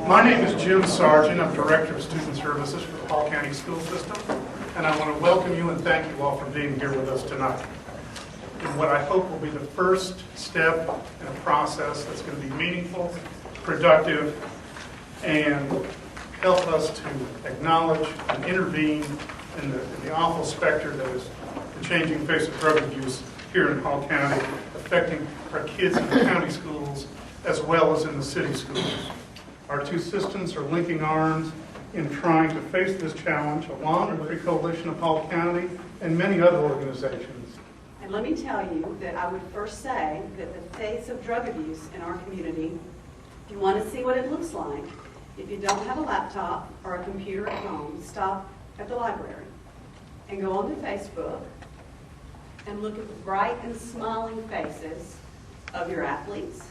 My name is Jim Sargent. I'm Director of Student Services for the Hall County School System, and I want to welcome you and thank you all for being here with us tonight in what I hope will be the first step in a process that's going to be meaningful, productive, and help us to acknowledge and intervene in the awful specter that is the changing face of drug abuse here in Hall County, affecting our kids in the county schools as well as in the city schools. Our two systems are linking arms in trying to face this challenge along with the Coalition of Hall County and many other organizations. And let me tell you that I would first say that the face of drug abuse in our community, if you want to see what it looks like, if you don't have a laptop or a computer at home, stop at the library and go onto Facebook and look at the bright and smiling faces of your athletes,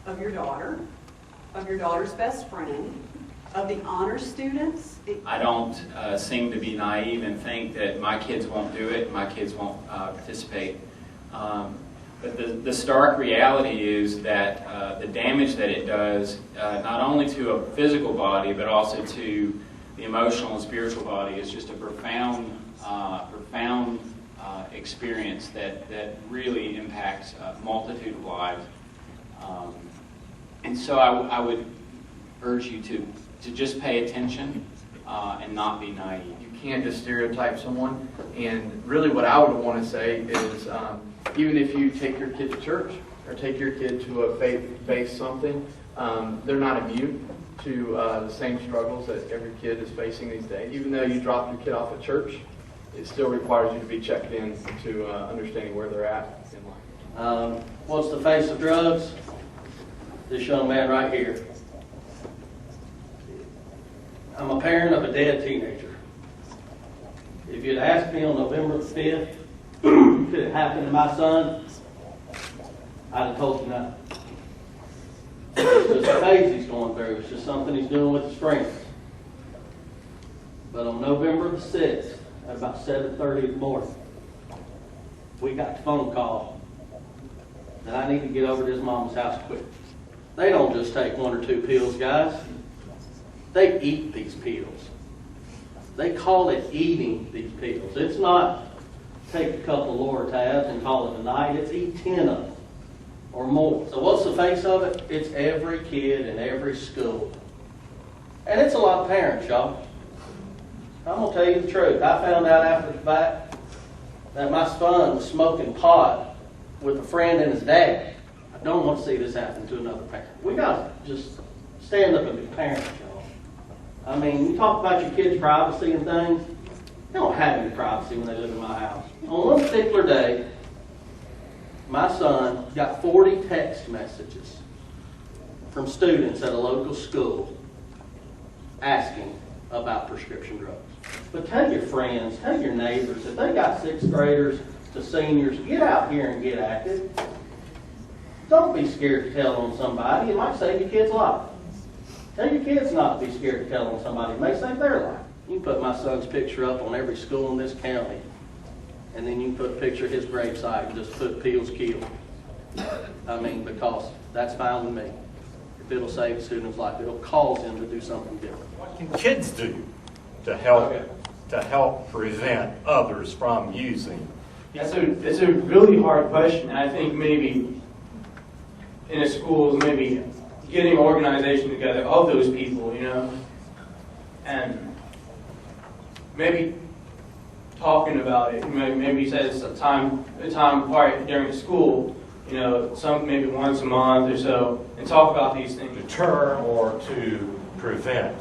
of your daughter, of your daughter's best friend, of the honor students. I don't seem to be naive and think that my kids won't do it, my kids won't participate. But the stark reality is that the damage that it does, not only to a physical body, but also to the emotional and spiritual body, is just a profound experience that really impacts a multitude of lives. And so I would urge you to just pay attention and not be naive. You can't just stereotype someone. And really what I would want to say is even if you take your kid to church or take your kid to a faith-based something, they're not immune to the same struggles that every kid is facing these days. Even though you drop your kid off at church, it still requires you to be checked in to understanding where they're at in life. What's the face of drugs? This young man right here. I'm a parent of a dead teenager. If you'd asked me on November the 5th, could it happen to my son? I'd have told you no. It's just a phase he's going through. It's just something he's doing with his friends. But on November the 6th, at about 7:30 in the morning, we got the phone call that I need to get over to his mama's house quick. They don't just take 1 or 2 pills, guys. They eat these pills. They call it eating these pills. It's not take a couple of Lortabs and call it a night. It's eat 10 of them or more. So what's the face of it? It's every kid in every school. And it's a lot of parents, y'all. I'm going to tell you the truth. I found out after the fact that my son was smoking pot with a friend and his dad. I don't want to see this happen to another parent. We got to just stand up and be parents, y'all. I mean, you talk about your kids' privacy and things. They don't have any privacy when they live in my house. On one particular day, my son got 40 text messages from students at a local school asking about prescription drugs. But tell your friends, tell your neighbors, if they got 6th graders to seniors, get out here and get active. Don't be scared to tell on somebody. It might save your kid's life. Tell your kids not to be scared to tell on somebody. It may save their life. You can put my son's picture up on every school in this county. And then you can put a picture of his gravesite and just put pills killed. I mean, because that's fine with me. If it'll save a student's life, it'll cause them to do something different. What can kids do to help prevent others from using? That's a really hard question. I think maybe in a school, maybe getting an organization together of those people, and maybe talking about it. Maybe set a time apart during the school, maybe once a month or so, and talk about these things. Deter or to prevent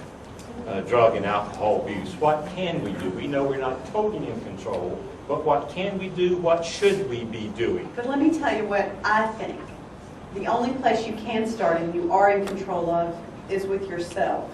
drug and alcohol abuse. What can we do? We know we're not totally in control, but what can we do? What should we be doing? But let me tell you what I think. The only place you can start and you are in control of is with yourself.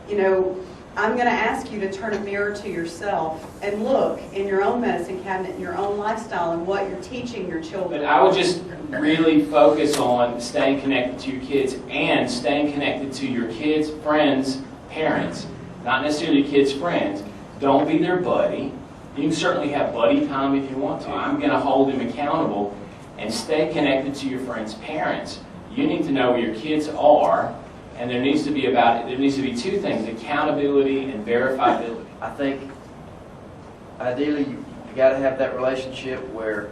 I'm going to ask you to turn a mirror to yourself and look in your own medicine cabinet, in your own lifestyle, and what you're teaching your children. But I would just really focus on staying connected to your kids and staying connected to your kids' friends' parents. Not necessarily kids' friends. Don't be their buddy. You can certainly have buddy time if you want to. I'm going to hold them accountable and stay connected to your friends' parents. You need to know where your kids are And there needs to be two things: accountability and verifiability. I think ideally you got to have that relationship where,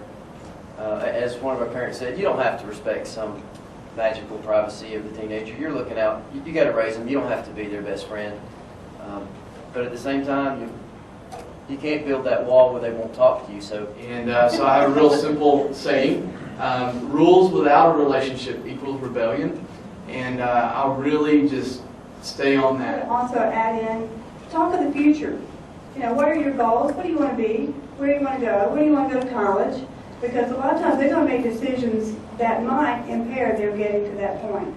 as one of our parents said, you don't have to respect some magical privacy of the teenager. You're looking out. You got to raise them. You don't have to be their best friend. But at the same time, you can't build that wall where they won't talk to you. So So I have a real simple saying: rules without a relationship equals rebellion. And I'll really just stay on that. Also add in, talk of the future. You know, what are your goals? What do you want to be? Where do you want to go? Where do you want to go to college? Because a lot of times they're going to make decisions that might impair their getting to that point.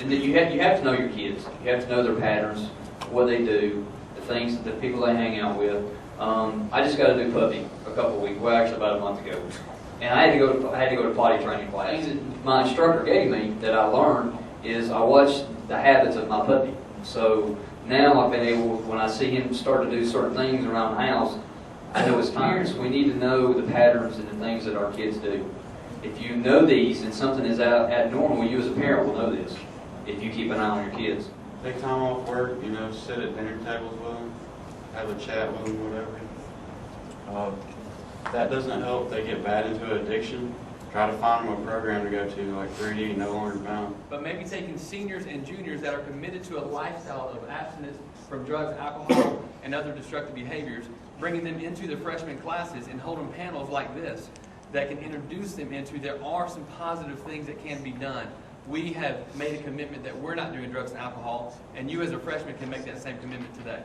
And then you have to know your kids. You have to know their patterns, what they do, the things, the people they hang out with. I just got a new puppy a couple of weeks, well, actually about a month ago, and I had to go to potty training class. My instructor gave me that I learned is I watch the habits of my puppy. So now I've been able, when I see him start to do certain things around the house, I know it's time. So we need to know the patterns and the things that our kids do. If you know these and something is abnormal, you as a parent will know this if you keep an eye on your kids. Take time off work, sit at dinner tables with them, have a chat with them, whatever. That doesn't help. They get bad into addiction. Try to find them a program to go to, like 3D, No Longer Bound. But maybe taking seniors and juniors that are committed to a lifestyle of abstinence from drugs, alcohol, and other destructive behaviors, bringing them into the freshman classes and holding panels like this that can introduce them into there are some positive things that can be done. We have made a commitment that we're not doing drugs and alcohol, and you as a freshman can make that same commitment today.